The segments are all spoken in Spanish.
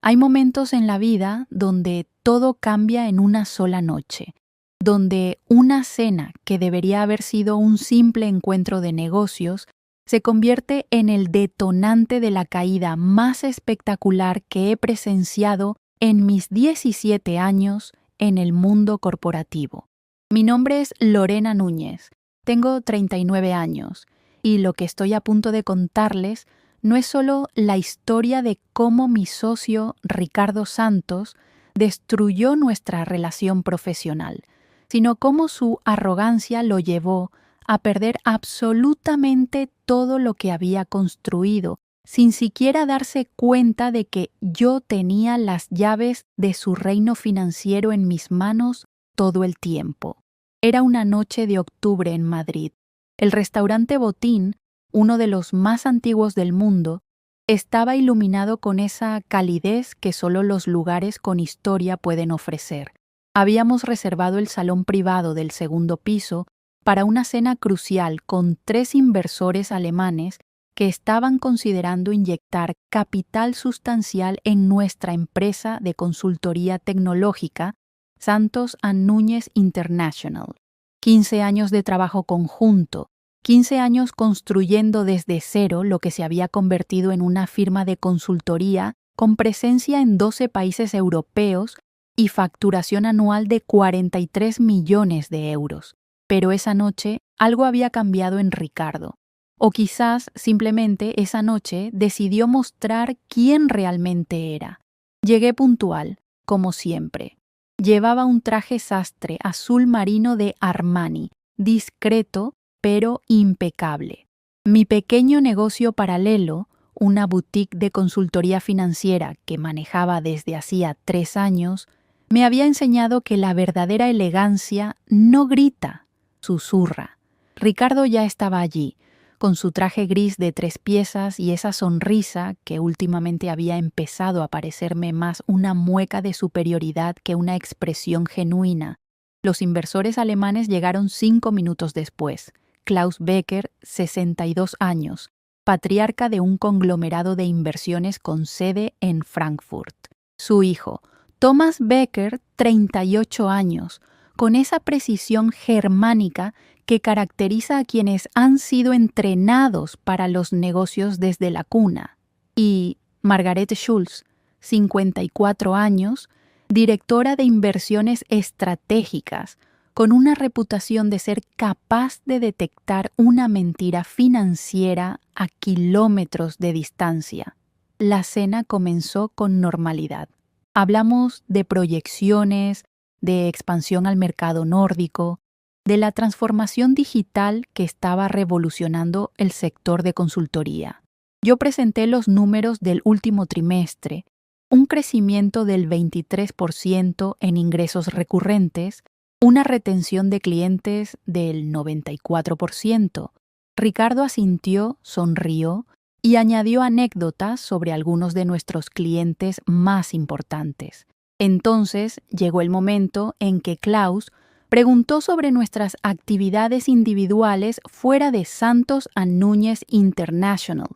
Hay momentos en la vida donde todo cambia en una sola noche, donde una cena que debería haber sido un simple encuentro de negocios se convierte en el detonante de la caída más espectacular que he presenciado en mis 17 años en el mundo corporativo. Mi nombre es Lorena Núñez, tengo 39 años y lo que estoy a punto de contarles no es solo la historia de cómo mi socio Ricardo Santos destruyó nuestra relación profesional, sino cómo su arrogancia lo llevó a perder absolutamente todo lo que había construido, sin siquiera darse cuenta de que yo tenía las llaves de su reino financiero en mis manos todo el tiempo. Era una noche de octubre en Madrid. El restaurante Botín, uno de los más antiguos del mundo, estaba iluminado con esa calidez que solo los lugares con historia pueden ofrecer. Habíamos reservado el salón privado del segundo piso para una cena crucial con 3 inversores alemanes que estaban considerando inyectar capital sustancial en nuestra empresa de consultoría tecnológica, Santos & Núñez International. 15 años de trabajo conjunto, 15 años construyendo desde cero lo que se había convertido en una firma de consultoría con presencia en 12 países europeos y facturación anual de 43 millones de euros. Pero esa noche algo había cambiado en Ricardo. O quizás simplemente esa noche decidió mostrar quién realmente era. Llegué puntual, como siempre. Llevaba un traje sastre azul marino de Armani, discreto pero impecable. Mi pequeño negocio paralelo, una boutique de consultoría financiera que manejaba desde hacía 3 años, me había enseñado que la verdadera elegancia no grita, susurra. Ricardo ya estaba allí, con su traje gris de 3 piezas y esa sonrisa que últimamente había empezado a parecerme más una mueca de superioridad que una expresión genuina. Los inversores alemanes llegaron 5 minutos después. Klaus Becker, 62 años, patriarca de un conglomerado de inversiones con sede en Frankfurt. Su hijo, Thomas Becker, 38 años, con esa precisión germánica que caracteriza a quienes han sido entrenados para los negocios desde la cuna. Y Margaret Schulz, 54 años, directora de inversiones estratégicas, con una reputación de ser capaz de detectar una mentira financiera a kilómetros de distancia. La cena comenzó con normalidad. Hablamos de proyecciones, de expansión al mercado nórdico, de la transformación digital que estaba revolucionando el sector de consultoría. Yo presenté los números del último trimestre, un crecimiento del 23% en ingresos recurrentes, una retención de clientes del 94%. Ricardo asintió, sonrió y añadió anécdotas sobre algunos de nuestros clientes más importantes. Entonces llegó el momento en que Klaus preguntó sobre nuestras actividades individuales fuera de Santos & Núñez International.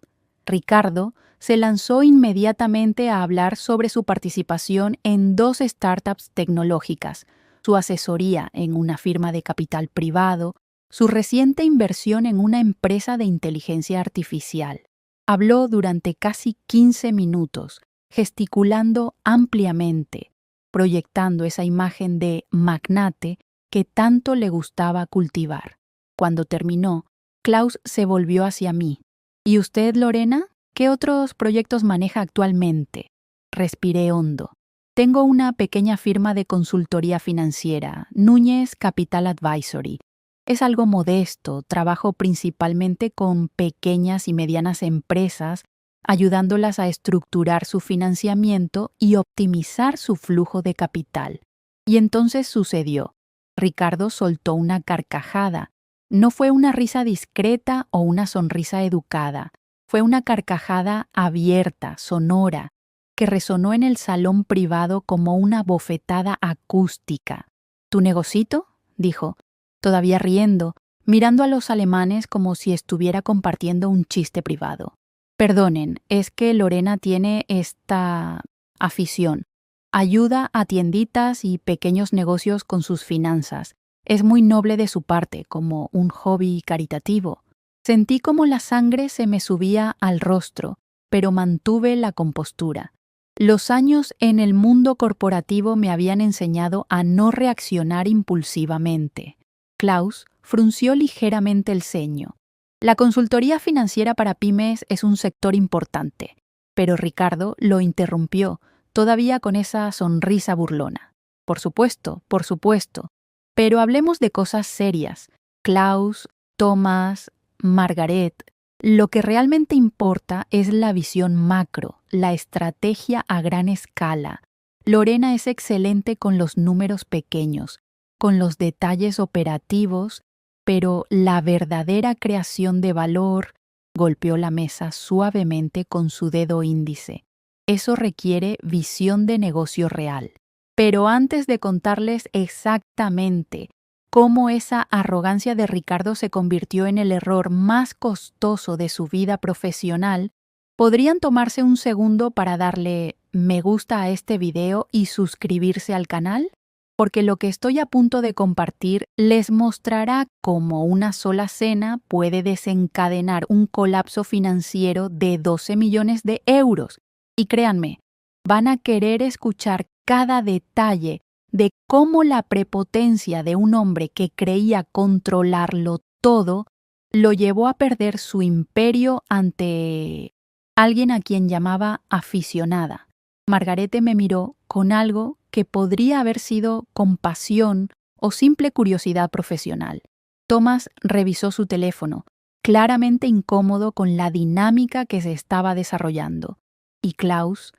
Ricardo se lanzó inmediatamente a hablar sobre su participación en 2 startups tecnológicas, su asesoría en una firma de capital privado, su reciente inversión en una empresa de inteligencia artificial. Habló durante casi 15 minutos, gesticulando ampliamente, proyectando esa imagen de magnate que tanto le gustaba cultivar. Cuando terminó, Klaus se volvió hacia mí. ¿Y usted, Lorena? ¿Qué otros proyectos maneja actualmente? Respiré hondo. Tengo una pequeña firma de consultoría financiera, Núñez Capital Advisory. Es algo modesto, trabajo principalmente con pequeñas y medianas empresas, ayudándolas a estructurar su financiamiento y optimizar su flujo de capital. Y entonces sucedió. Ricardo soltó una carcajada. No fue una risa discreta o una sonrisa educada. Fue una carcajada abierta, sonora, que resonó en el salón privado como una bofetada acústica. ¿Tu negocito?, dijo, todavía riendo, mirando a los alemanes como si estuviera compartiendo un chiste privado. Perdonen, es que Lorena tiene esta... afición. Ayuda a tienditas y pequeños negocios con sus finanzas. Es muy noble de su parte, como un hobby caritativo. Sentí como la sangre se me subía al rostro, pero mantuve la compostura. Los años en el mundo corporativo me habían enseñado a no reaccionar impulsivamente. Klaus frunció ligeramente el ceño. La consultoría financiera para pymes es un sector importante, pero Ricardo lo interrumpió, todavía con esa sonrisa burlona. Por supuesto, pero hablemos de cosas serias. Klaus, Thomas, Margaret. Lo que realmente importa es la visión macro, la estrategia a gran escala. Lorena es excelente con los números pequeños, con los detalles operativos, pero la verdadera creación de valor, golpeó la mesa suavemente con su dedo índice. Eso requiere visión de negocio real. Pero antes de contarles exactamente cómo esa arrogancia de Ricardo se convirtió en el error más costoso de su vida profesional, ¿podrían tomarse un segundo para darle me gusta a este video y suscribirse al canal? Porque lo que estoy a punto de compartir les mostrará cómo una sola cena puede desencadenar un colapso financiero de 12 millones de euros. Y créanme, van a querer escuchar cada detalle de cómo la prepotencia de un hombre que creía controlarlo todo lo llevó a perder su imperio ante alguien a quien llamaba aficionada. Margarete me miró con algo que podría haber sido compasión o simple curiosidad profesional. Thomas revisó su teléfono, claramente incómodo con la dinámica que se estaba desarrollando. Y Klaus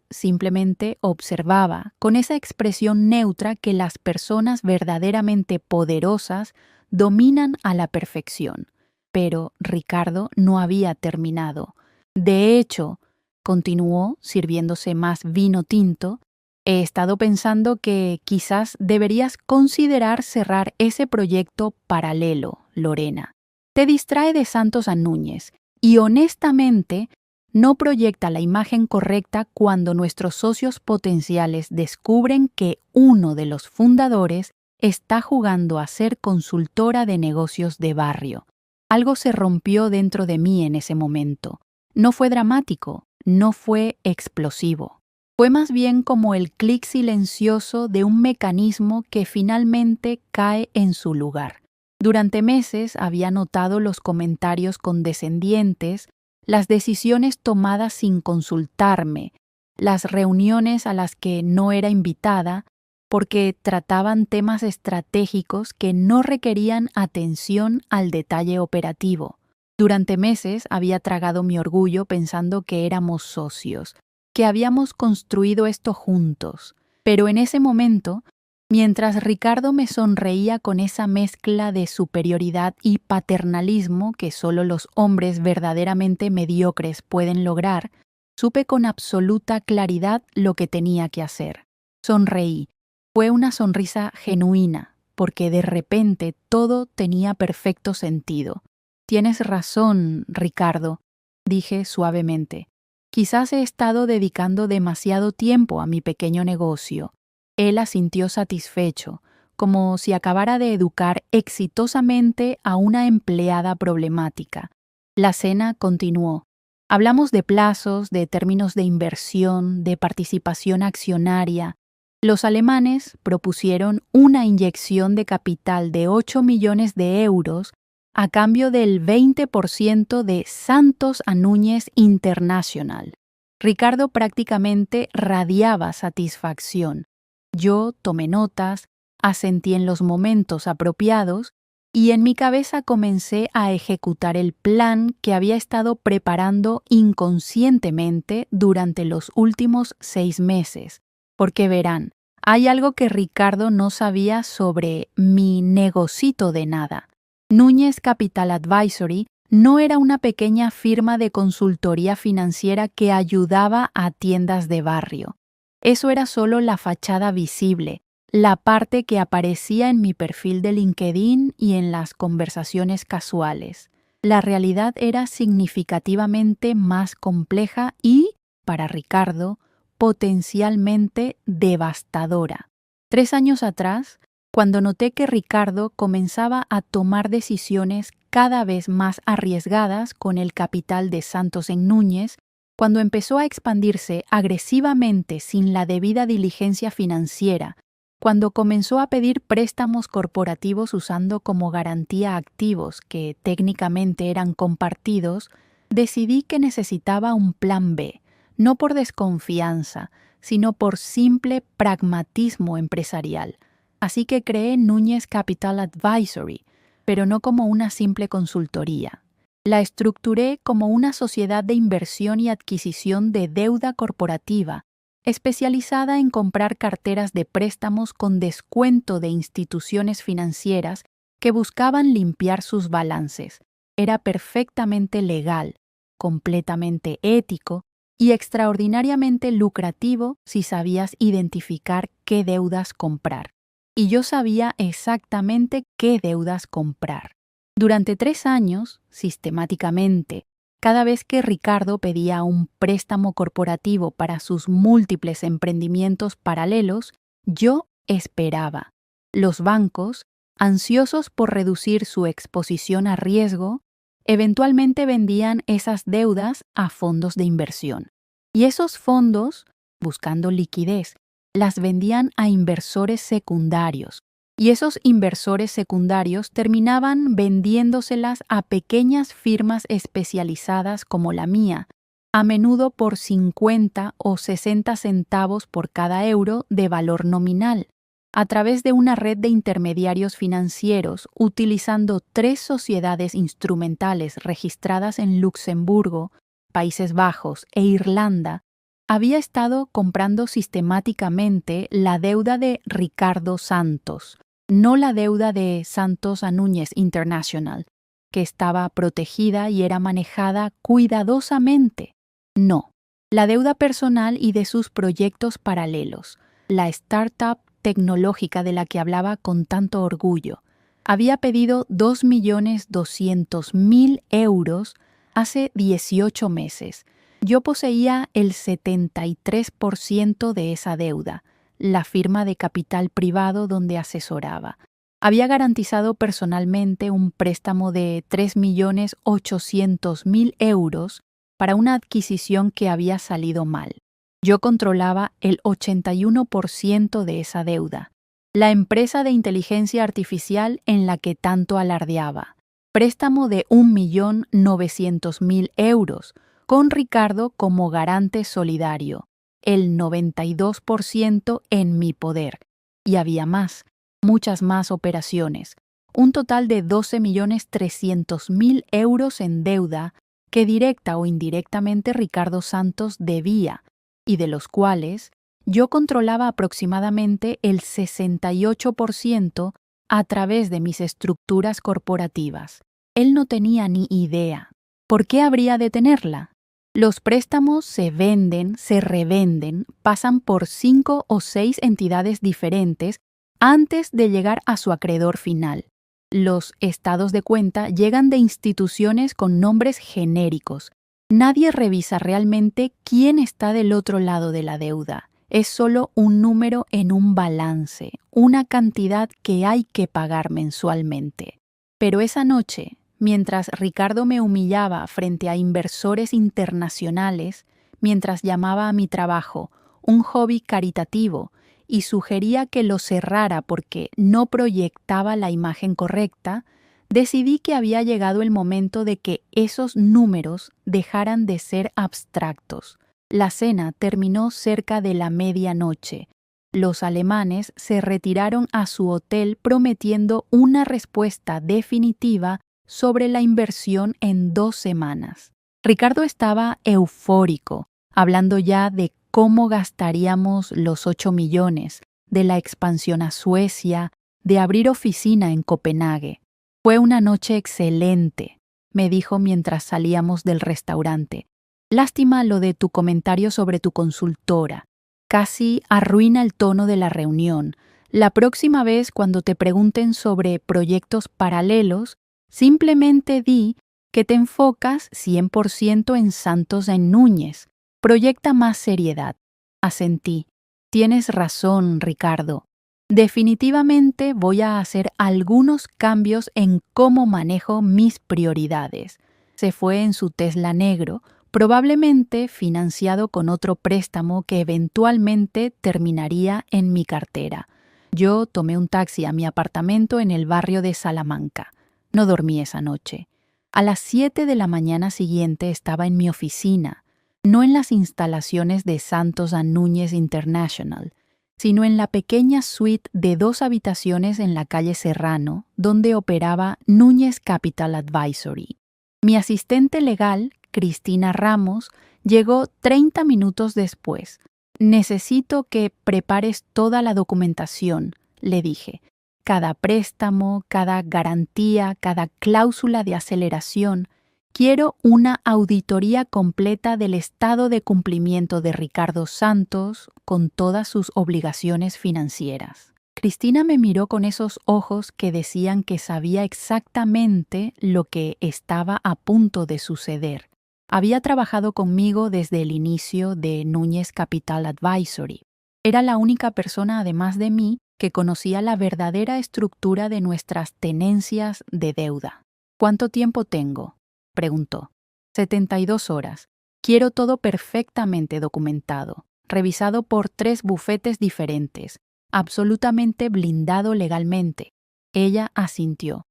simplemente observaba, con esa expresión neutra que las personas verdaderamente poderosas dominan a la perfección. Pero Ricardo no había terminado. De hecho, continuó sirviéndose más vino tinto, he estado pensando que quizás deberías considerar cerrar ese proyecto paralelo, Lorena. Te distrae de Santos a Núñez y honestamente no proyecta la imagen correcta cuando nuestros socios potenciales descubren que uno de los fundadores está jugando a ser consultora de negocios de barrio. Algo se rompió dentro de mí en ese momento. No fue dramático, no fue explosivo. Fue más bien como el clic silencioso de un mecanismo que finalmente cae en su lugar. Durante meses había notado los comentarios condescendientes, las decisiones tomadas sin consultarme, las reuniones a las que no era invitada, porque trataban temas estratégicos que no requerían atención al detalle operativo. Durante meses había tragado mi orgullo pensando que éramos socios, que habíamos construido esto juntos. Pero en ese momento, mientras Ricardo me sonreía con esa mezcla de superioridad y paternalismo que solo los hombres verdaderamente mediocres pueden lograr, supe con absoluta claridad lo que tenía que hacer. Sonreí. Fue una sonrisa genuina, porque de repente todo tenía perfecto sentido. Tienes razón, Ricardo, dije suavemente. Quizás he estado dedicando demasiado tiempo a mi pequeño negocio. Él asintió satisfecho, como si acabara de educar exitosamente a una empleada problemática. La cena continuó. Hablamos de plazos, de términos de inversión, de participación accionaria. Los alemanes propusieron una inyección de capital de 8 millones de euros a cambio del 20% de Santos a Núñez International. Ricardo prácticamente radiaba satisfacción. Yo tomé notas, asentí en los momentos apropiados y en mi cabeza comencé a ejecutar el plan que había estado preparando inconscientemente durante los últimos 6 meses. Porque verán, hay algo que Ricardo no sabía sobre mi negocito de nada. Núñez Capital Advisory no era una pequeña firma de consultoría financiera que ayudaba a tiendas de barrio. Eso era solo la fachada visible, la parte que aparecía en mi perfil de LinkedIn y en las conversaciones casuales. La realidad era significativamente más compleja y, para Ricardo, potencialmente devastadora. 3 años atrás, cuando noté que Ricardo comenzaba a tomar decisiones cada vez más arriesgadas con el capital de Santos en Núñez, cuando empezó a expandirse agresivamente sin la debida diligencia financiera, cuando comenzó a pedir préstamos corporativos usando como garantía activos que técnicamente eran compartidos, decidí que necesitaba un plan B, no por desconfianza, sino por simple pragmatismo empresarial. Así que creé Núñez Capital Advisory, pero no como una simple consultoría. La estructuré como una sociedad de inversión y adquisición de deuda corporativa, especializada en comprar carteras de préstamos con descuento de instituciones financieras que buscaban limpiar sus balances. Era perfectamente legal, completamente ético y extraordinariamente lucrativo si sabías identificar qué deudas comprar. Y yo sabía exactamente qué deudas comprar. Durante 3 años, sistemáticamente, cada vez que Ricardo pedía un préstamo corporativo para sus múltiples emprendimientos paralelos, yo esperaba. Los bancos, ansiosos por reducir su exposición a riesgo, eventualmente vendían esas deudas a fondos de inversión. Y esos fondos, buscando liquidez, las vendían a inversores secundarios. Y esos inversores secundarios terminaban vendiéndoselas a pequeñas firmas especializadas como la mía, a menudo por 50 o 60 centavos por cada euro de valor nominal, a través de una red de intermediarios financieros utilizando 3 sociedades instrumentales registradas en Luxemburgo, Países Bajos e Irlanda. Había estado comprando sistemáticamente la deuda de Ricardo Santos, no la deuda de Santos a Núñez International, que estaba protegida y era manejada cuidadosamente. No, la deuda personal y de sus proyectos paralelos, la startup tecnológica de la que hablaba con tanto orgullo. Había pedido 2.200.000 euros hace 18 meses. Yo poseía el 73% de esa deuda, la firma de capital privado donde asesoraba. Había garantizado personalmente un préstamo de 3.800.000 euros para una adquisición que había salido mal. Yo controlaba el 81% de esa deuda, la empresa de inteligencia artificial en la que tanto alardeaba. Préstamo de 1.900.000 euros, con Ricardo como garante solidario, el 92% en mi poder. Y había más, muchas más operaciones, un total de 12.300.000 euros en deuda que directa o indirectamente Ricardo Santos debía, y de los cuales yo controlaba aproximadamente el 68% a través de mis estructuras corporativas. Él no tenía ni idea. ¿Por qué habría de tenerla? Los préstamos se venden, se revenden, pasan por 5 o 6 entidades diferentes antes de llegar a su acreedor final. Los estados de cuenta llegan de instituciones con nombres genéricos. Nadie revisa realmente quién está del otro lado de la deuda. Es solo un número en un balance, una cantidad que hay que pagar mensualmente. Pero esa noche, mientras Ricardo me humillaba frente a inversores internacionales, mientras llamaba a mi trabajo un hobby caritativo y sugería que lo cerrara porque no proyectaba la imagen correcta, decidí que había llegado el momento de que esos números dejaran de ser abstractos. La cena terminó cerca de la medianoche. Los alemanes se retiraron a su hotel prometiendo una respuesta definitiva sobre la inversión en 2 semanas. Ricardo estaba eufórico, hablando ya de cómo gastaríamos los 8 millones, de la expansión a Suecia, de abrir oficina en Copenhague. Fue una noche excelente, me dijo mientras salíamos del restaurante. Lástima lo de tu comentario sobre tu consultora. Casi arruina el tono de la reunión. La próxima vez cuando te pregunten sobre proyectos paralelos, simplemente di que te enfocas 100% en Santos en Núñez. Proyecta más seriedad. Asentí. Tienes razón, Ricardo. Definitivamente voy a hacer algunos cambios en cómo manejo mis prioridades. Se fue en su Tesla negro, probablemente financiado con otro préstamo que eventualmente terminaría en mi cartera. Yo tomé un taxi a mi apartamento en el barrio de Salamanca. No dormí esa noche. A las 7 de la mañana siguiente estaba en mi oficina, no en las instalaciones de Santos a Núñez International, sino en la pequeña suite de 2 habitaciones en la calle Serrano, donde operaba Núñez Capital Advisory. Mi asistente legal, Cristina Ramos, llegó 30 minutos después. Necesito que prepares toda la documentación, le dije. Cada préstamo, cada garantía, cada cláusula de aceleración. Quiero una auditoría completa del estado de cumplimiento de Ricardo Santos con todas sus obligaciones financieras. Cristina me miró con esos ojos que decían que sabía exactamente lo que estaba a punto de suceder. Había trabajado conmigo desde el inicio de Núñez Capital Advisory. Era la única persona, además de mí, que conocía la verdadera estructura de nuestras tenencias de deuda. ¿Cuánto tiempo tengo?, preguntó. 72 horas. Quiero todo perfectamente documentado, revisado por 3 bufetes diferentes, absolutamente blindado legalmente. Ella asintió.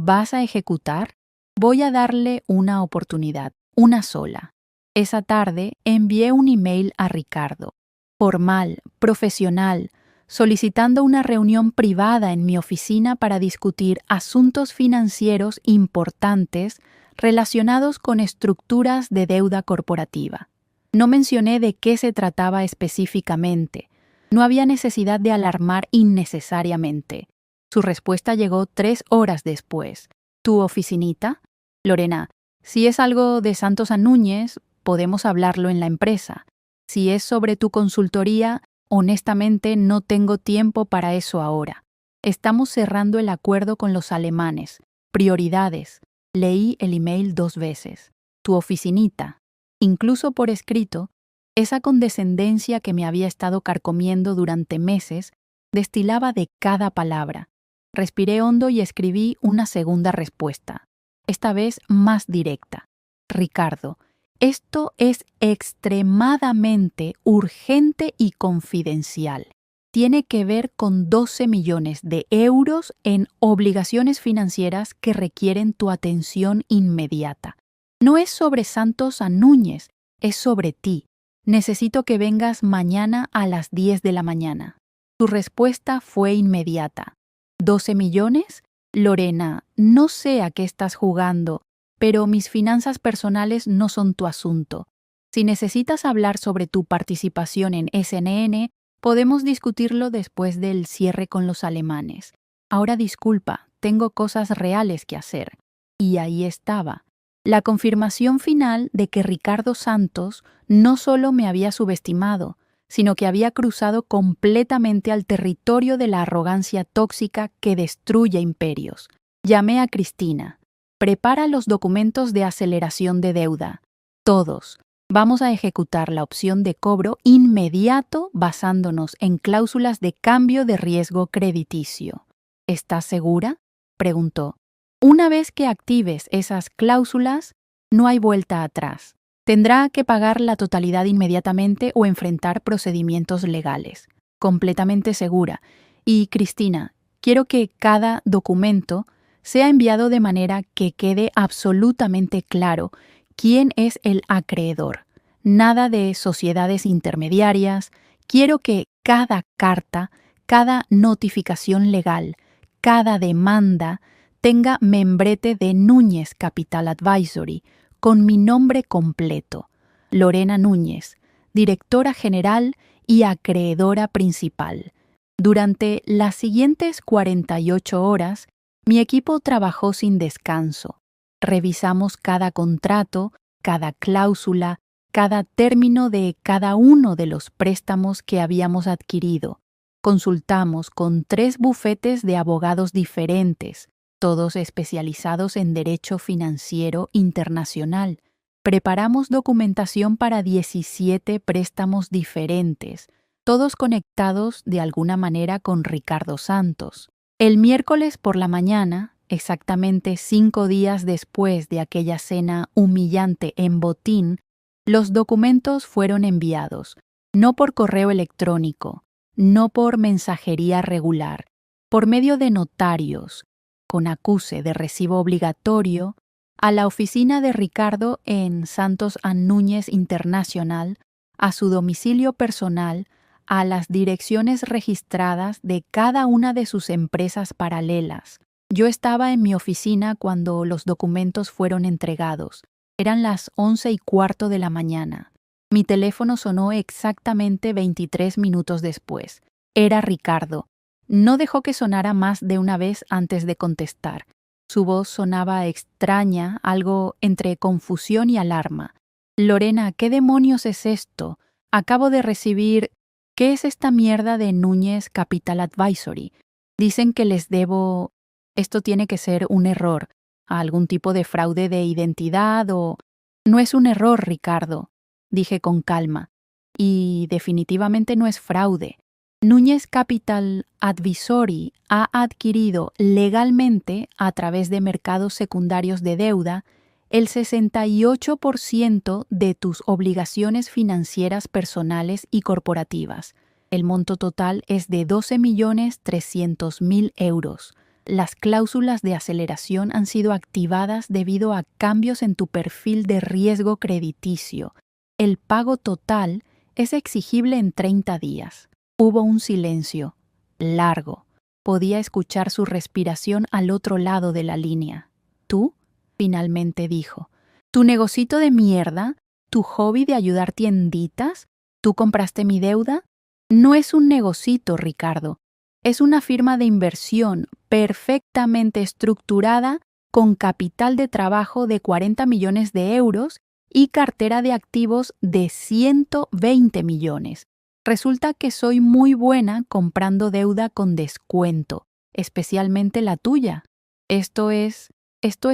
¿Vas a ejecutar? Voy a darle una oportunidad, una sola. Esa tarde envié un email a Ricardo, formal, profesional, solicitando una reunión privada en mi oficina para discutir asuntos financieros importantes relacionados con estructuras de deuda corporativa. No mencioné de qué se trataba específicamente. No había necesidad de alarmar innecesariamente. Su respuesta llegó 3 horas después. ¿Tu oficinita? Lorena, si es algo de Santos a Núñez, podemos hablarlo en la empresa. Si es sobre tu consultoría, honestamente no tengo tiempo para eso ahora. Estamos cerrando el acuerdo con los alemanes. Prioridades. Leí el email 2 veces. Tu oficinita. Incluso por escrito, esa condescendencia que me había estado carcomiendo durante meses destilaba de cada palabra. Respiré hondo y escribí una segunda respuesta, esta vez más directa. Ricardo, esto es extremadamente urgente y confidencial. Tiene que ver con 12 millones de euros en obligaciones financieras que requieren tu atención inmediata. No es sobre Santos a Núñez, es sobre ti. Necesito que vengas mañana a las 10 de la mañana. Su respuesta fue inmediata. ¿12 millones? Lorena, no sé a qué estás jugando, pero mis finanzas personales no son tu asunto. Si necesitas hablar sobre tu participación en SNN, podemos discutirlo después del cierre con los alemanes. Ahora disculpa, tengo cosas reales que hacer. Y ahí estaba, la confirmación final de que Ricardo Santos no solo me había subestimado, sino que había cruzado completamente al territorio de la arrogancia tóxica que destruye imperios. Llamé a Cristina. Prepara los documentos de aceleración de deuda. Todos. Vamos a ejecutar la opción de cobro inmediato basándonos en cláusulas de cambio de riesgo crediticio. ¿Estás segura?, preguntó. Una vez que actives esas cláusulas, no hay vuelta atrás. Tendrá que pagar la totalidad inmediatamente o enfrentar procedimientos legales. Completamente segura. Y, Cristina, quiero que cada documento sea enviado de manera que quede absolutamente claro quién es el acreedor. Nada de sociedades intermediarias. Quiero que cada carta, cada notificación legal, cada demanda tenga membrete de Núñez Capital Advisory con mi nombre completo, Lorena Núñez, directora general y acreedora principal. Durante las siguientes 48 horas, mi equipo trabajó sin descanso. Revisamos cada contrato, cada cláusula, cada término de cada uno de los préstamos que habíamos adquirido. Consultamos con 3 bufetes de abogados diferentes, todos especializados en derecho financiero internacional. Preparamos documentación para 17 préstamos diferentes, todos conectados de alguna manera con Ricardo Santos. El miércoles por la mañana, exactamente 5 días después de aquella cena humillante en Botín, los documentos fueron enviados, no por correo electrónico, no por mensajería regular, por medio de notarios, con acuse de recibo obligatorio, a la oficina de Ricardo en Santos Núñez International, a su domicilio personal, a las direcciones registradas de cada una de sus empresas paralelas. Yo estaba en mi oficina cuando los documentos fueron entregados. Eran las 11:15 de la mañana. Mi teléfono sonó exactamente 23 minutos después. Era Ricardo. No dejó que sonara más de una vez antes de contestar. Su voz sonaba extraña, algo entre confusión y alarma. Lorena, ¿qué demonios es esto? Acabo de recibir... ¿Qué es esta mierda de Núñez Capital Advisory? Dicen que les debo... Esto tiene que ser un error, algún tipo de fraude de identidad o... No es un error, Ricardo, dije con calma. Y definitivamente no es fraude. Núñez Capital Advisory ha adquirido legalmente, a través de mercados secundarios de deuda, el 68% de tus obligaciones financieras personales y corporativas. El monto total es de 12.300.000 euros. Las cláusulas de aceleración han sido activadas debido a cambios en tu perfil de riesgo crediticio. El pago total es exigible en 30 días. Hubo un silencio, largo. Podía escuchar su respiración al otro lado de la línea. ¿Tú? Finalmente dijo. ¿Tu negocito de mierda? ¿Tu hobby de ayudar tienditas? ¿Tú compraste mi deuda? No es un negocito, Ricardo. Es una firma de inversión perfectamente estructurada con capital de trabajo de 40 millones de euros y cartera de activos de 120 millones. Resulta que soy muy buena comprando deuda con descuento, especialmente la tuya. Esto es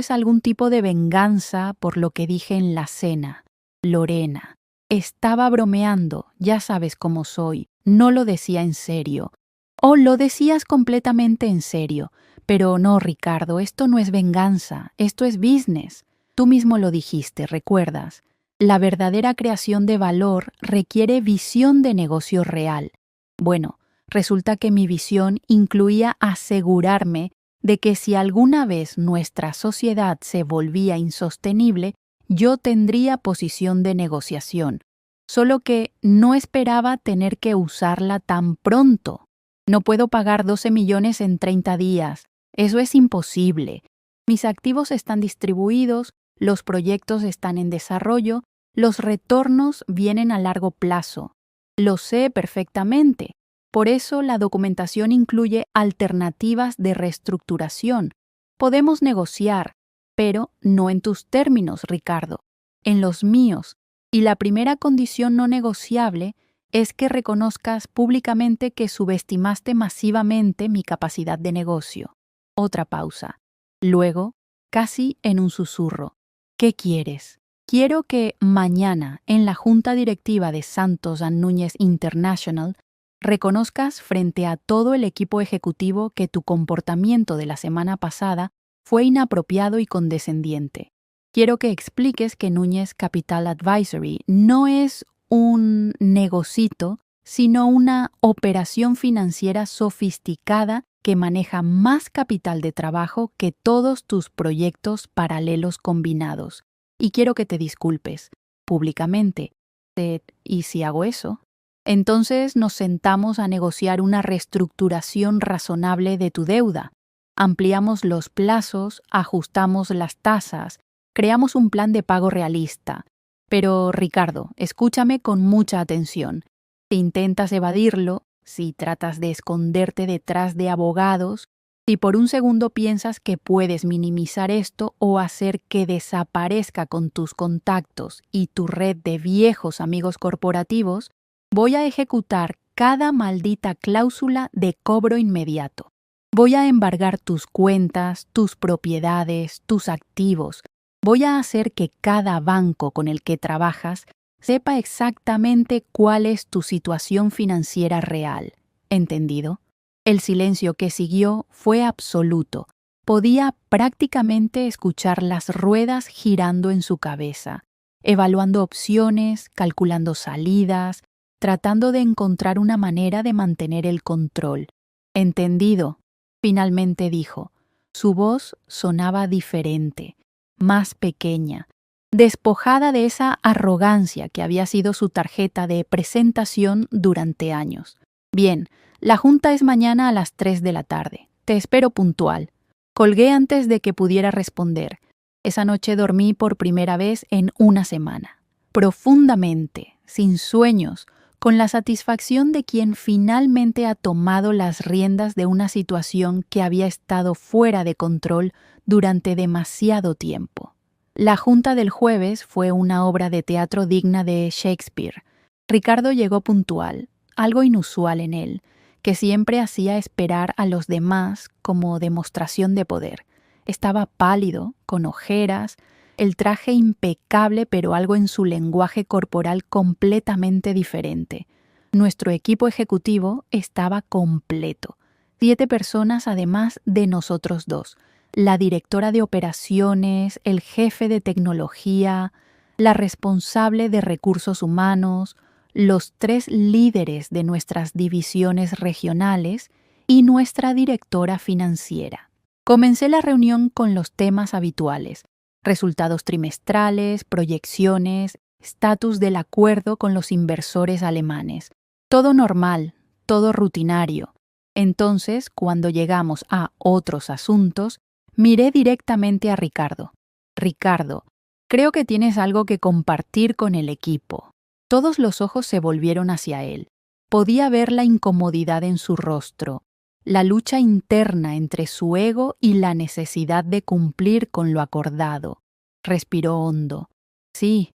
algún tipo de venganza por lo que dije en la cena. Lorena, estaba bromeando, ya sabes cómo soy, no lo decía en serio. O lo decías completamente en serio. Pero no, Ricardo, esto no es venganza, esto es business. Tú mismo lo dijiste, ¿recuerdas? La verdadera creación de valor requiere visión de negocio real. Bueno, resulta que mi visión incluía asegurarme de que si alguna vez nuestra sociedad se volvía insostenible, yo tendría posición de negociación. Solo que no esperaba tener que usarla tan pronto. No puedo pagar 12 millones en 30 días. Eso es imposible. Mis activos están distribuidos, los proyectos están en desarrollo, los retornos vienen a largo plazo. Lo sé perfectamente. Por eso la documentación incluye alternativas de reestructuración. Podemos negociar, pero no en tus términos, Ricardo, en los míos. Y la primera condición no negociable es que reconozcas públicamente que subestimaste masivamente mi capacidad de negocio. Otra pausa. Luego, casi en un susurro. ¿Qué quieres? Quiero que mañana, en la junta directiva de Santos Núñez International, reconozcas frente a todo el equipo ejecutivo que tu comportamiento de la semana pasada fue inapropiado y condescendiente. Quiero que expliques que Núñez Capital Advisory no es un negocito, sino una operación financiera sofisticada que maneja más capital de trabajo que todos tus proyectos paralelos combinados. Y quiero que te disculpes, públicamente. ¿Y si hago eso? Entonces nos sentamos a negociar una reestructuración razonable de tu deuda. Ampliamos los plazos, ajustamos las tasas, creamos un plan de pago realista. Pero, Ricardo, escúchame con mucha atención. Si intentas evadirlo, si tratas de esconderte detrás de abogados, si por un segundo piensas que puedes minimizar esto o hacer que desaparezca con tus contactos y tu red de viejos amigos corporativos, voy a ejecutar cada maldita cláusula de cobro inmediato. Voy a embargar tus cuentas, tus propiedades, tus activos. Voy a hacer que cada banco con el que trabajas sepa exactamente cuál es tu situación financiera real. ¿Entendido? El silencio que siguió fue absoluto. Podía prácticamente escuchar las ruedas girando en su cabeza, evaluando opciones, calculando salidas, tratando de encontrar una manera de mantener el control. «Entendido», finalmente dijo. Su voz sonaba diferente, más pequeña, despojada de esa arrogancia que había sido su tarjeta de presentación durante años. «Bien, la junta es mañana a las 3 de la tarde. Te espero puntual». Colgué antes de que pudiera responder. Esa noche dormí por primera vez en una semana. Profundamente, sin sueños, con la satisfacción de quien finalmente ha tomado las riendas de una situación que había estado fuera de control durante demasiado tiempo. La junta del jueves fue una obra de teatro digna de Shakespeare. Ricardo llegó puntual, algo inusual en él, que siempre hacía esperar a los demás como demostración de poder. Estaba pálido, con ojeras, el traje impecable, pero algo en su lenguaje corporal completamente diferente. Nuestro equipo ejecutivo estaba completo. 7 personas además de nosotros dos. La directora de operaciones, el jefe de tecnología, la responsable de recursos humanos, los 3 líderes de nuestras divisiones regionales y nuestra directora financiera. Comencé la reunión con los temas habituales: resultados trimestrales, proyecciones, estatus del acuerdo con los inversores alemanes. Todo normal, todo rutinario. Entonces, cuando llegamos a otros asuntos, miré directamente a Ricardo. «Ricardo, creo que tienes algo que compartir con el equipo». Todos los ojos se volvieron hacia él. Podía ver la incomodidad en su rostro, la lucha interna entre su ego y la necesidad de cumplir con lo acordado. Respiró hondo. «Sí,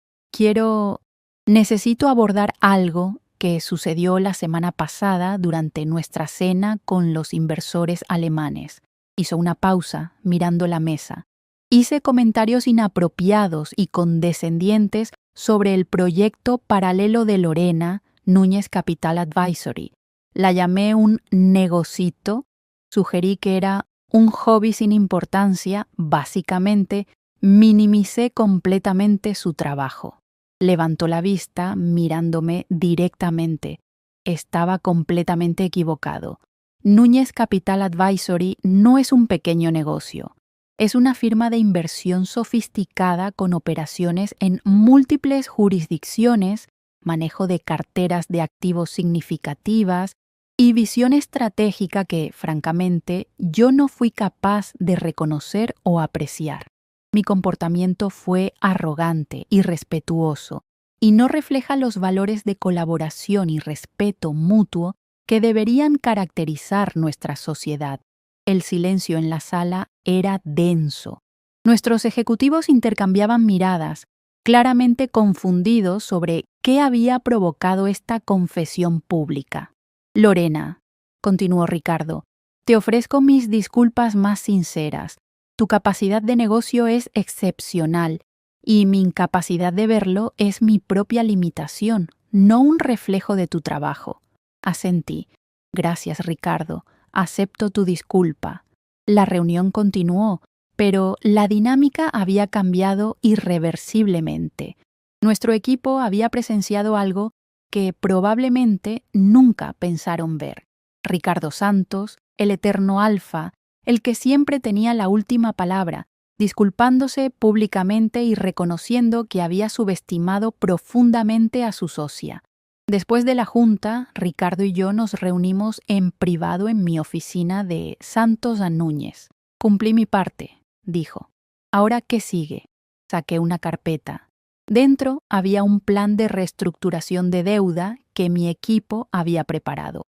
necesito abordar algo que sucedió la semana pasada durante nuestra cena con los inversores alemanes». Hizo una pausa, mirando la mesa. «Hice comentarios inapropiados y condescendientes sobre el proyecto paralelo de Lorena, Núñez Capital Advisory. La llamé un negocito, sugerí que era un hobby sin importancia, básicamente minimicé completamente su trabajo». Levantó la vista, mirándome directamente. Estaba completamente equivocado. Núñez Capital Advisory no es un pequeño negocio. Es una firma de inversión sofisticada con operaciones en múltiples jurisdicciones, manejo de carteras de activos significativas y visión estratégica que, francamente, yo no fui capaz de reconocer o apreciar. Mi comportamiento fue arrogante, irrespetuoso, y no refleja los valores de colaboración y respeto mutuo que deberían caracterizar nuestra sociedad. El silencio en la sala era denso. Nuestros ejecutivos intercambiaban miradas, claramente confundidos sobre qué había provocado esta confesión pública. «Lorena», continuó Ricardo, «te ofrezco mis disculpas más sinceras. Tu capacidad de negocio es excepcional y mi incapacidad de verlo es mi propia limitación, no un reflejo de tu trabajo». Asentí. «Gracias, Ricardo. Acepto tu disculpa». La reunión continuó, pero la dinámica había cambiado irreversiblemente. Nuestro equipo había presenciado algo que probablemente nunca pensaron ver. Ricardo Santos, el eterno alfa, el que siempre tenía la última palabra, disculpándose públicamente y reconociendo que había subestimado profundamente a su socia. Después de la junta, Ricardo y yo nos reunimos en privado en mi oficina de Santos a Núñez. «Cumplí mi parte», dijo. «¿Ahora qué sigue?» Saqué una carpeta. Dentro había un plan de reestructuración de deuda que mi equipo había preparado.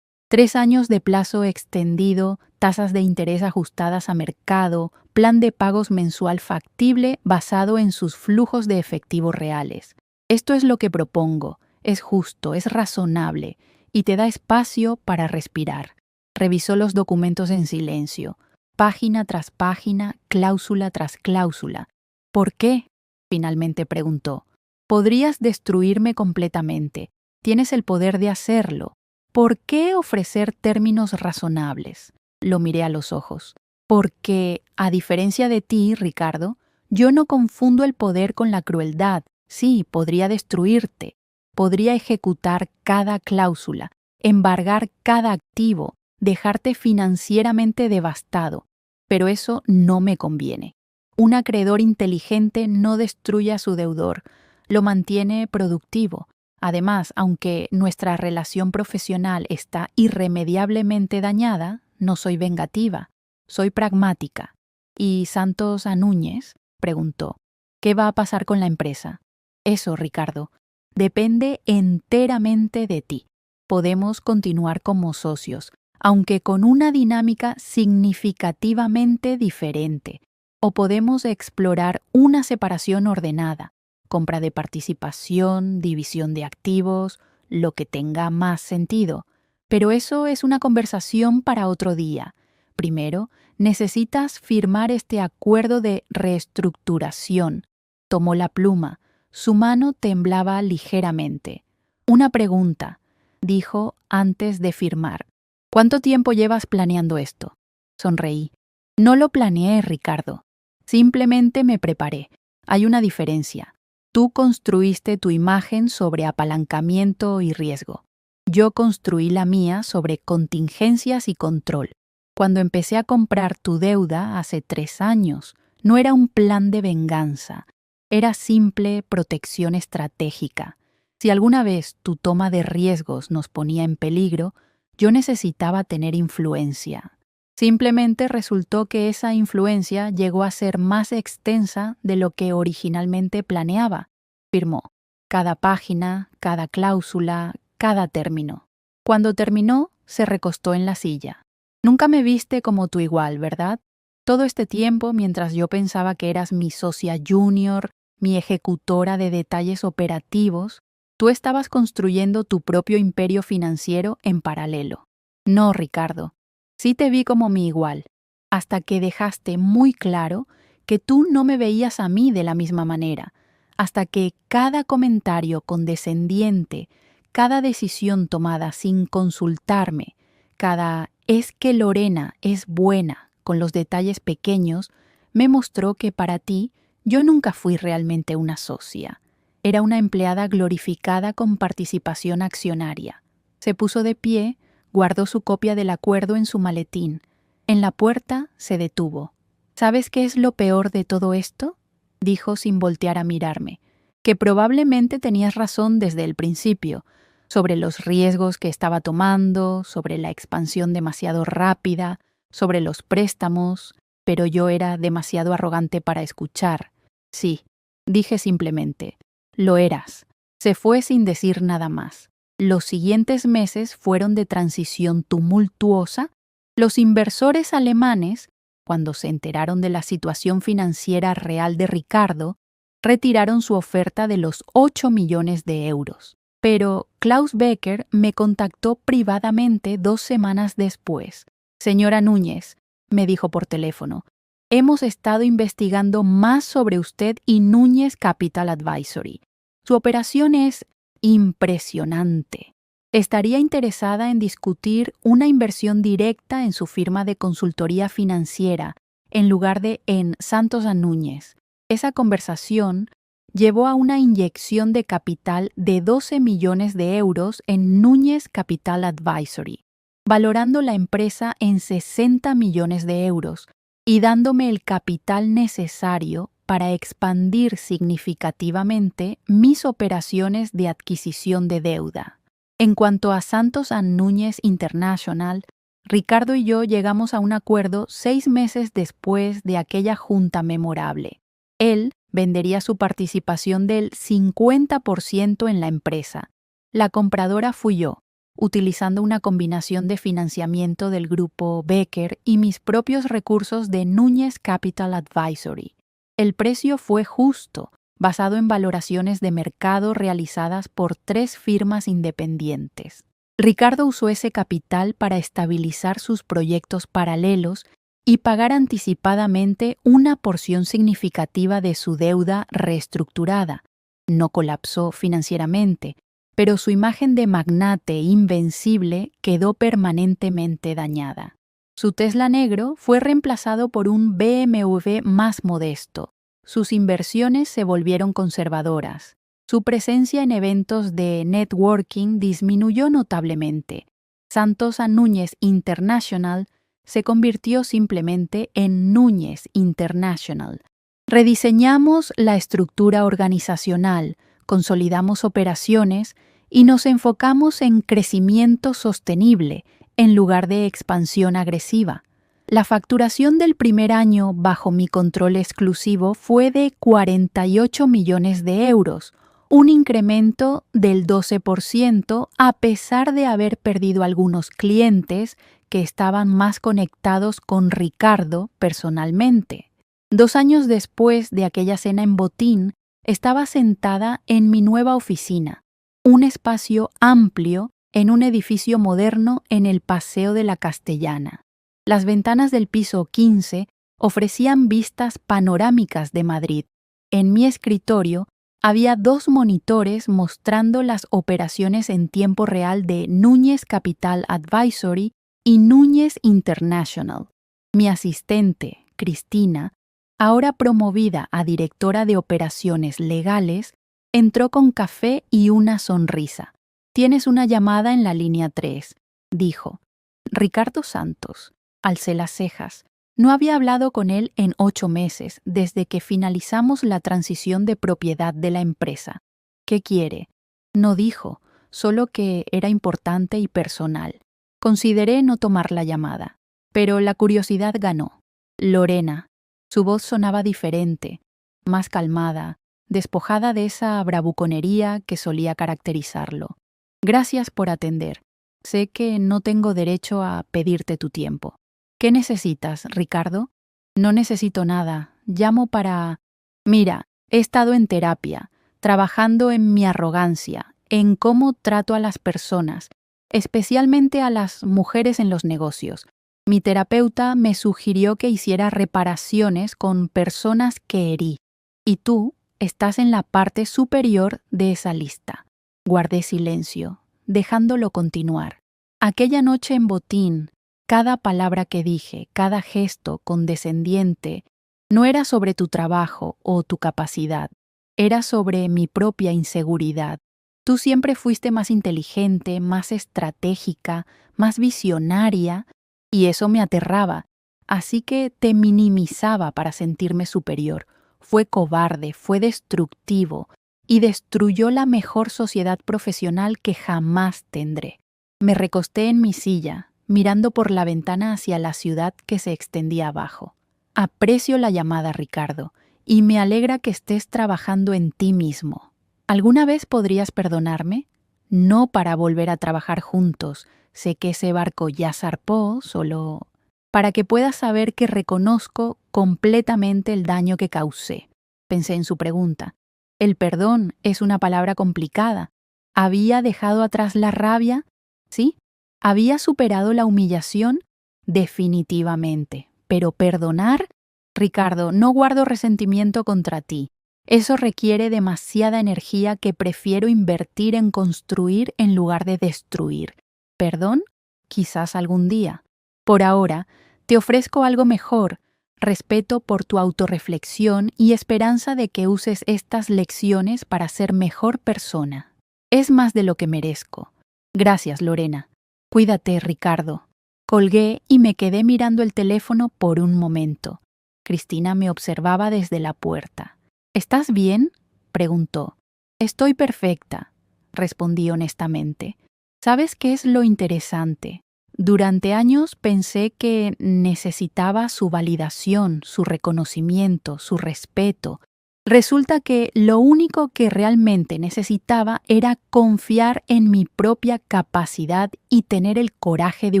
3 años de plazo extendido, tasas de interés ajustadas a mercado, plan de pagos mensual factible basado en sus flujos de efectivo reales. Esto es lo que propongo. Es justo, es razonable y te da espacio para respirar. Revisó los documentos en silencio, página tras página, cláusula tras cláusula. ¿Por qué? Finalmente preguntó. Podrías destruirme completamente. Tienes el poder de hacerlo. ¿Por qué ofrecer términos razonables? Lo miré a los ojos. Porque, a diferencia de ti, Ricardo, yo no confundo el poder con la crueldad. Sí, podría destruirte. Podría ejecutar cada cláusula, embargar cada activo, dejarte financieramente devastado. Pero eso no me conviene. Un acreedor inteligente no destruye a su deudor, lo mantiene productivo. Además, aunque nuestra relación profesional está irremediablemente dañada, no soy vengativa, soy pragmática. ¿Y Santos a Núñez? Preguntó. ¿Qué va a pasar con la empresa? Eso, Ricardo, depende enteramente de ti. Podemos continuar como socios, aunque con una dinámica significativamente diferente. O podemos explorar una separación ordenada, compra de participación, división de activos, lo que tenga más sentido. Pero eso es una conversación para otro día. Primero, necesitas firmar este acuerdo de reestructuración. Tomó la pluma. Su mano temblaba ligeramente. Una pregunta, dijo antes de firmar. ¿Cuánto tiempo llevas planeando esto? Sonreí. No lo planeé, Ricardo. Simplemente me preparé. Hay una diferencia. Tú construiste tu imagen sobre apalancamiento y riesgo. Yo construí la mía sobre contingencias y control. Cuando empecé a comprar tu deuda hace 3 años, no era un plan de venganza. Era simple protección estratégica. Si alguna vez tu toma de riesgos nos ponía en peligro, yo necesitaba tener influencia. Simplemente resultó que esa influencia llegó a ser más extensa de lo que originalmente planeaba, firmó. Cada página, cada cláusula, cada término. Cuando terminó, se recostó en la silla. Nunca me viste como tu igual, ¿verdad? Todo este tiempo, mientras yo pensaba que eras mi socia junior, mi ejecutora de detalles operativos, tú estabas construyendo tu propio imperio financiero en paralelo. No, Ricardo. Sí te vi como mi igual, hasta que dejaste muy claro que tú no me veías a mí de la misma manera, hasta que cada comentario condescendiente, cada decisión tomada sin consultarme, cada es que Lorena es buena con los detalles pequeños, me mostró que para ti yo nunca fui realmente una socia. Era una empleada glorificada con participación accionaria. Se puso de pie, guardó su copia del acuerdo en su maletín. En la puerta se detuvo. ¿Sabes qué es lo peor de todo esto? Dijo sin voltear a mirarme. Que probablemente tenías razón desde el principio, sobre los riesgos que estaba tomando, sobre la expansión demasiado rápida, sobre los préstamos, pero yo era demasiado arrogante para escuchar. Sí, dije simplemente, lo eras. Se fue sin decir nada más. Los siguientes meses fueron de transición tumultuosa. Los inversores alemanes, cuando se enteraron de la situación financiera real de Ricardo, retiraron su oferta de los 8 millones de euros. Pero Klaus Becker me contactó privadamente 2 semanas después. Señora Núñez, me dijo por teléfono, hemos estado investigando más sobre usted y Núñez Capital Advisory. Su operación es impresionante. Estaría interesada en discutir una inversión directa en su firma de consultoría financiera en lugar de en Santos a Núñez. Esa conversación llevó a una inyección de capital de 12 millones de euros en Núñez Capital Advisory, valorando la empresa en 60 millones de euros y dándome el capital necesario para expandir significativamente mis operaciones de adquisición de deuda. En cuanto a Santos a Núñez International, Ricardo y yo llegamos a un acuerdo 6 meses después de aquella junta memorable. Él vendería su participación del 50% en la empresa. La compradora fui yo, utilizando una combinación de financiamiento del grupo Becker y mis propios recursos de Núñez Capital Advisory. El precio fue justo, basado en valoraciones de mercado realizadas por 3 firmas independientes. Ricardo usó ese capital para estabilizar sus proyectos paralelos y pagar anticipadamente una porción significativa de su deuda reestructurada. No colapsó financieramente, pero su imagen de magnate invencible quedó permanentemente dañada. Su Tesla negro fue reemplazado por un BMW más modesto. Sus inversiones se volvieron conservadoras. Su presencia en eventos de networking disminuyó notablemente. Santosa Núñez International se convirtió simplemente en Núñez International. Rediseñamos la estructura organizacional, consolidamos operaciones y nos enfocamos en crecimiento sostenible en lugar de expansión agresiva. La facturación del primer año bajo mi control exclusivo fue de 48 millones de euros, un incremento del 12% a pesar de haber perdido algunos clientes que estaban más conectados con Ricardo personalmente. 2 años después de aquella cena en Botín, estaba sentada en mi nueva oficina, un espacio amplio en un edificio moderno en el Paseo de la Castellana. Las ventanas del piso 15 ofrecían vistas panorámicas de Madrid. En mi escritorio había 2 monitores mostrando las operaciones en tiempo real de Núñez Capital Advisory y Núñez International. Mi asistente, Cristina, ahora promovida a directora de operaciones legales, entró con café y una sonrisa. «Tienes una llamada en la línea 3», dijo. Ricardo Santos. Alcé las cejas. No había hablado con él en 8 meses, desde que finalizamos la transición de propiedad de la empresa. «¿Qué quiere?». No dijo, solo que era importante y personal. Consideré no tomar la llamada, pero la curiosidad ganó. «Lorena». Su voz sonaba diferente, más calmada, despojada de esa bravuconería que solía caracterizarlo. «Gracias por atender. Sé que no tengo derecho a pedirte tu tiempo». «¿Qué necesitas, Ricardo?». «No necesito nada. Llamo para...». «Mira, he estado en terapia, trabajando en mi arrogancia, en cómo trato a las personas, especialmente a las mujeres en los negocios. Mi terapeuta me sugirió que hiciera reparaciones con personas que herí. Y tú estás en la parte superior de esa lista». Guardé silencio, dejándolo continuar. Aquella noche en Botín, cada palabra que dije, cada gesto condescendiente, no era sobre tu trabajo o tu capacidad, era sobre mi propia inseguridad. Tú siempre fuiste más inteligente, más estratégica, más visionaria, y eso me aterraba, así que te minimizaba para sentirme superior. Fue cobarde, fue destructivo, y destruyó la mejor sociedad profesional que jamás tendré. Me recosté en mi silla, mirando por la ventana hacia la ciudad que se extendía abajo. «Aprecio la llamada, Ricardo, y me alegra que estés trabajando en ti mismo. ¿Alguna vez podrías perdonarme? No para volver a trabajar juntos. Sé que ese barco ya zarpó, solo para que puedas saber que reconozco completamente el daño que causé». Pensé en su pregunta. El perdón es una palabra complicada. ¿Había dejado atrás la rabia? ¿Sí? ¿Había superado la humillación? Definitivamente. Pero perdonar, Ricardo, no guardo resentimiento contra ti. Eso requiere demasiada energía que prefiero invertir en construir en lugar de destruir. ¿Perdón? Quizás algún día. Por ahora, te ofrezco algo mejor, respeto por tu autorreflexión y esperanza de que uses estas lecciones para ser mejor persona. Es más de lo que merezco. Gracias, Lorena. Cuídate, Ricardo. Colgué y me quedé mirando el teléfono por un momento. Cristina me observaba desde la puerta. «¿Estás bien?», preguntó. «Estoy perfecta», respondí honestamente. ¿Sabes qué es lo interesante? Durante años pensé que necesitaba su validación, su reconocimiento, su respeto. Resulta que lo único que realmente necesitaba era confiar en mi propia capacidad y tener el coraje de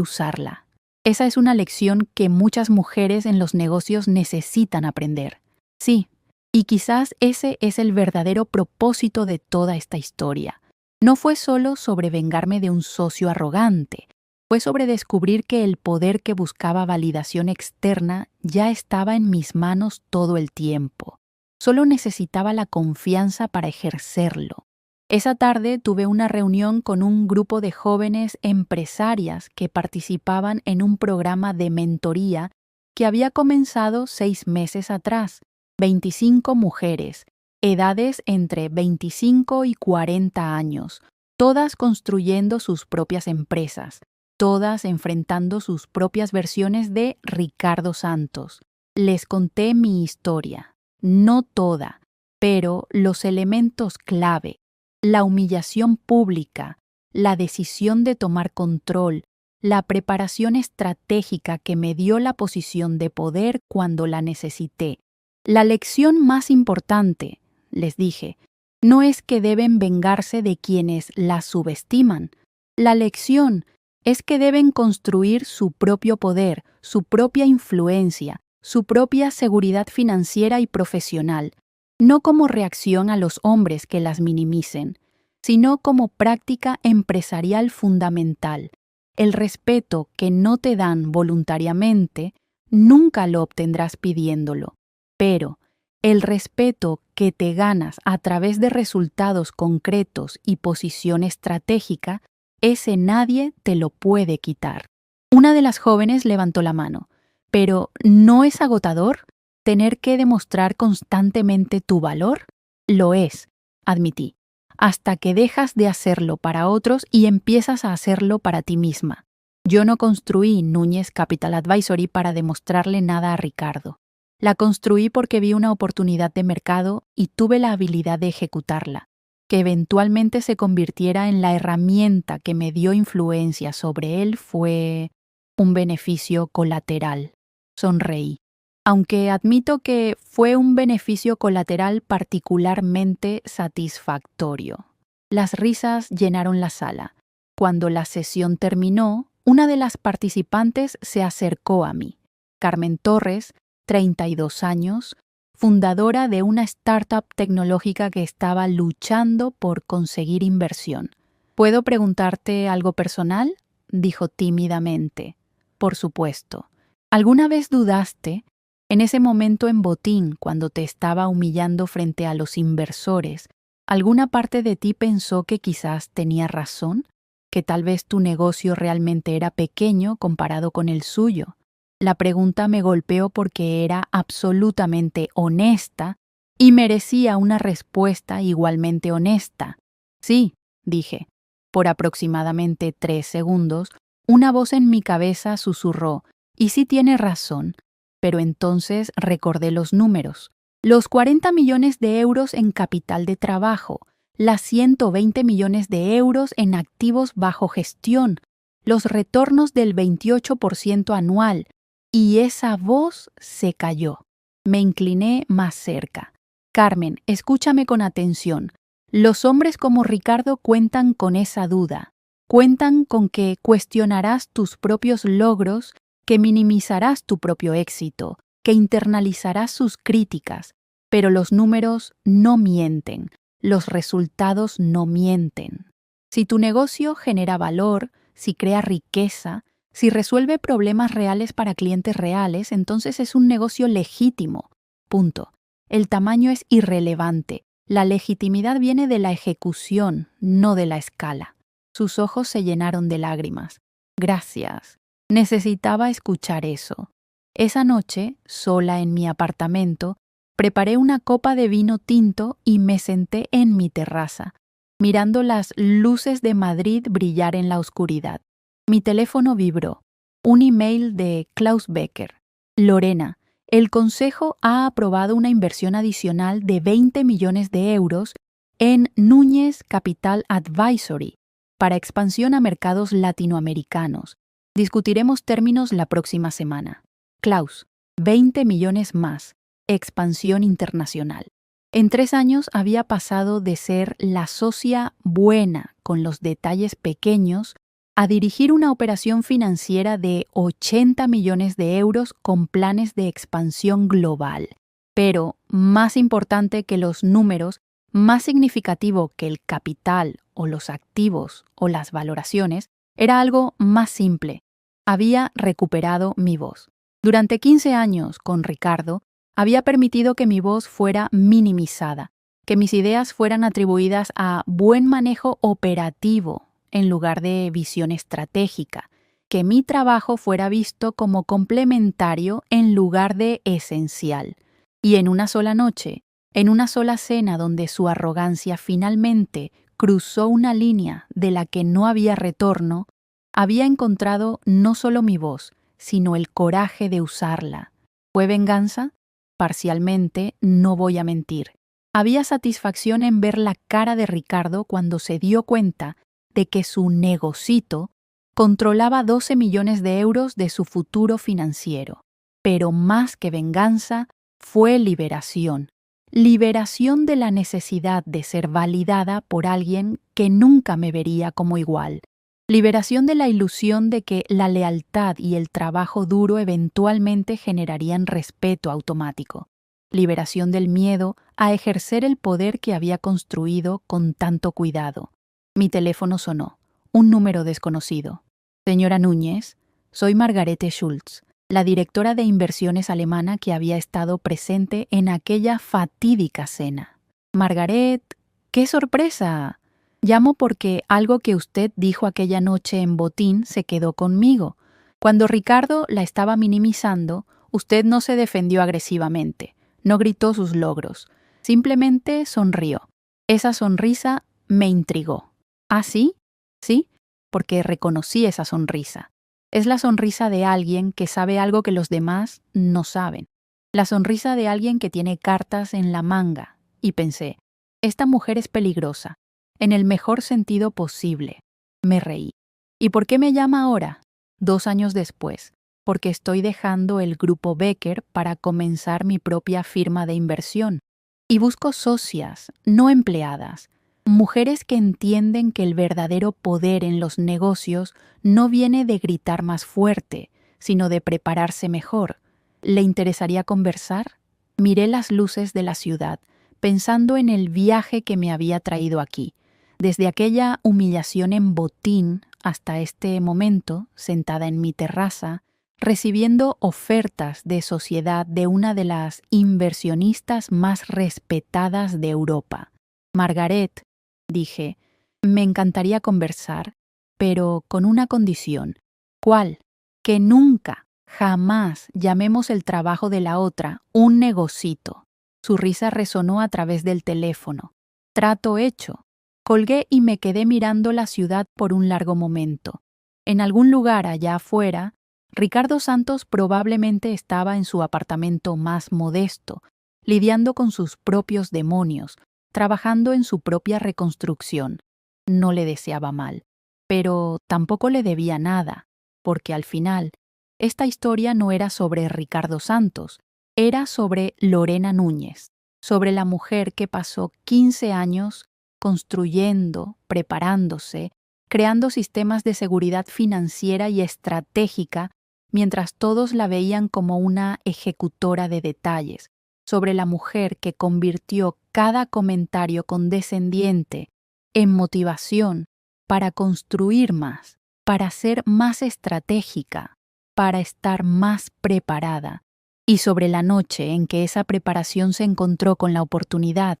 usarla. Esa es una lección que muchas mujeres en los negocios necesitan aprender. Sí, y quizás ese es el verdadero propósito de toda esta historia. No fue solo sobre vengarme de un socio arrogante. Fue sobre descubrir que el poder que buscaba validación externa ya estaba en mis manos todo el tiempo. Solo necesitaba la confianza para ejercerlo. Esa tarde tuve una reunión con un grupo de jóvenes empresarias que participaban en un programa de mentoría que había comenzado 6 meses atrás. 25 mujeres, edades entre 25 y 40 años, todas construyendo sus propias empresas, todas enfrentando sus propias versiones de Ricardo Santos. Les conté mi historia, no toda, pero los elementos clave: la humillación pública, la decisión de tomar control, la preparación estratégica que me dio la posición de poder cuando la necesité. La lección más importante, les dije, no es que deben vengarse de quienes las subestiman. La lección es que deben construir su propio poder, su propia influencia, su propia seguridad financiera y profesional, no como reacción a los hombres que las minimicen, sino como práctica empresarial fundamental. El respeto que no te dan voluntariamente, nunca lo obtendrás pidiéndolo, pero el respeto que te ganas a través de resultados concretos y posición estratégica, ese nadie te lo puede quitar. Una de las jóvenes levantó la mano. ¿Pero no es agotador tener que demostrar constantemente tu valor? Lo es, admití, hasta que dejas de hacerlo para otros y empiezas a hacerlo para ti misma. Yo no construí Núñez Capital Advisory para demostrarle nada a Ricardo. La construí porque vi una oportunidad de mercado y tuve la habilidad de ejecutarla, que eventualmente se convirtiera en la herramienta que me dio influencia sobre él. Fue un beneficio colateral. Sonreí, aunque admito que fue un beneficio colateral particularmente satisfactorio. Las risas llenaron la sala. Cuando la sesión terminó, una de las participantes se acercó a mí. Carmen Torres, 32 años, fundadora de una startup tecnológica que estaba luchando por conseguir inversión. ¿Puedo preguntarte algo personal?, dijo tímidamente. Por supuesto. ¿Alguna vez dudaste, en ese momento en botín, cuando te estaba humillando frente a los inversores, alguna parte de ti pensó que quizás tenía razón? ¿Que tal vez tu negocio realmente era pequeño comparado con el suyo? La pregunta me golpeó porque era absolutamente honesta y merecía una respuesta igualmente honesta. Sí, dije. Por aproximadamente 3 segundos, una voz en mi cabeza susurró: y sí tiene razón. Pero entonces recordé los números. Los 40 millones de euros en capital de trabajo, las 120 millones de euros en activos bajo gestión, los retornos del 28% anual, y esa voz se calló. Me incliné más cerca. Carmen, escúchame con atención. Los hombres como Ricardo cuentan con esa duda. Cuentan con que cuestionarás tus propios logros, que minimizarás tu propio éxito, que internalizarás sus críticas. Pero los números no mienten, los resultados no mienten. Si tu negocio genera valor, si crea riqueza, si resuelve problemas reales para clientes reales, entonces es un negocio legítimo. Punto. El tamaño es irrelevante. La legitimidad viene de la ejecución, no de la escala. Sus ojos se llenaron de lágrimas. Gracias. Necesitaba escuchar eso. Esa noche, sola en mi apartamento, preparé una copa de vino tinto y me senté en mi terraza, mirando las luces de Madrid brillar en la oscuridad. Mi teléfono vibró. Un email de Klaus Becker. Lorena, el Consejo ha aprobado una inversión adicional de 20 millones de euros en Núñez Capital Advisory para expansión a mercados latinoamericanos. Discutiremos términos la próxima semana. Klaus, 20 millones más. Expansión internacional. En 3 años había pasado de ser la socia buena con los detalles pequeños a dirigir una operación financiera de 80 millones de euros con planes de expansión global. Pero, más importante que los números, más significativo que el capital o los activos o las valoraciones, Era algo más simple. Había recuperado mi voz. Durante 15 años, con Ricardo, había permitido que mi voz fuera minimizada, que mis ideas fueran atribuidas a buen manejo operativo en lugar de visión estratégica, que mi trabajo fuera visto como complementario en lugar de esencial. Y en una sola noche, en una sola cena donde su arrogancia finalmente cruzó una línea de la que no había retorno, había encontrado no solo mi voz, sino el coraje de usarla. ¿Fue venganza? Parcialmente, no voy a mentir. Había satisfacción en ver la cara de Ricardo cuando se dio cuenta de que su negocito controlaba 12 millones de euros de su futuro financiero. Pero más que venganza, fue liberación. Liberación de la necesidad de ser validada por alguien que nunca me vería como igual. Liberación de la ilusión de que la lealtad y el trabajo duro eventualmente generarían respeto automático. Liberación del miedo a ejercer el poder que había construido con tanto cuidado. Mi teléfono sonó. Un número desconocido. Señora Núñez, soy Margarete Schulz, la directora de inversiones alemana que había estado presente en aquella fatídica cena. Margaret, ¡qué sorpresa! Llamo porque algo que usted dijo aquella noche en Botín se quedó conmigo. Cuando Ricardo la estaba minimizando, usted no se defendió agresivamente, no gritó sus logros, simplemente sonrió. Esa sonrisa me intrigó. ¿Ah, sí? Sí, porque reconocí esa sonrisa. Es la sonrisa de alguien que sabe algo que los demás no saben. La sonrisa de alguien que tiene cartas en la manga. Y pensé, esta mujer es peligrosa. En el mejor sentido posible. Me reí. ¿Y por qué me llama ahora? 2 años después. Porque estoy dejando el grupo Becker para comenzar mi propia firma de inversión. Y busco socias, no empleadas. Mujeres que entienden que el verdadero poder en los negocios no viene de gritar más fuerte, sino de prepararse mejor. ¿Le interesaría conversar? Miré las luces de la ciudad, pensando en el viaje que me había traído aquí. Desde aquella humillación en Botín hasta este momento, sentada en mi terraza, recibiendo ofertas de sociedad de una de las inversionistas más respetadas de Europa. Margaret, dije, me encantaría conversar, pero con una condición. ¿Cuál? Que nunca, jamás llamemos el trabajo de la otra un negocito. Su risa resonó a través del teléfono. Trato hecho. Colgué y me quedé mirando la ciudad por un largo momento. En algún lugar allá afuera, Ricardo Santos probablemente estaba en su apartamento más modesto, lidiando con sus propios demonios, trabajando en su propia reconstrucción. No le deseaba mal, pero tampoco le debía nada, porque al final, esta historia no era sobre Ricardo Santos, era sobre Lorena Núñez, sobre la mujer que pasó 15 años construyendo, preparándose, creando sistemas de seguridad financiera y estratégica, mientras todos la veían como una ejecutora de detalles, sobre la mujer que convirtió cada comentario condescendiente en motivación para construir más, para ser más estratégica, para estar más preparada, y sobre la noche en que esa preparación se encontró con la oportunidad,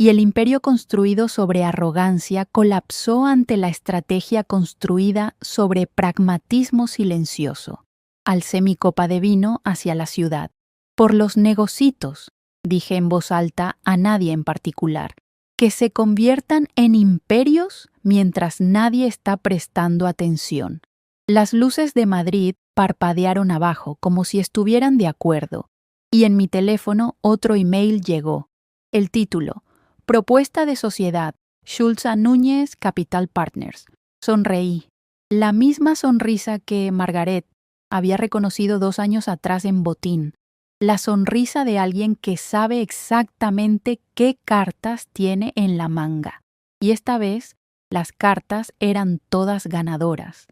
y el imperio construido sobre arrogancia colapsó ante la estrategia construida sobre pragmatismo silencioso. Alcé mi copa de vino hacia la ciudad. Por los negocitos, dije en voz alta a nadie en particular, que se conviertan en imperios mientras nadie está prestando atención. Las luces de Madrid parpadearon abajo como si estuvieran de acuerdo, y en mi teléfono otro email llegó. El título: Propuesta de sociedad, Schulz & Núñez Capital Partners. Sonreí. La misma sonrisa que Margaret había reconocido 2 años atrás en Botín. La sonrisa de alguien que sabe exactamente qué cartas tiene en la manga. Y esta vez, las cartas eran todas ganadoras.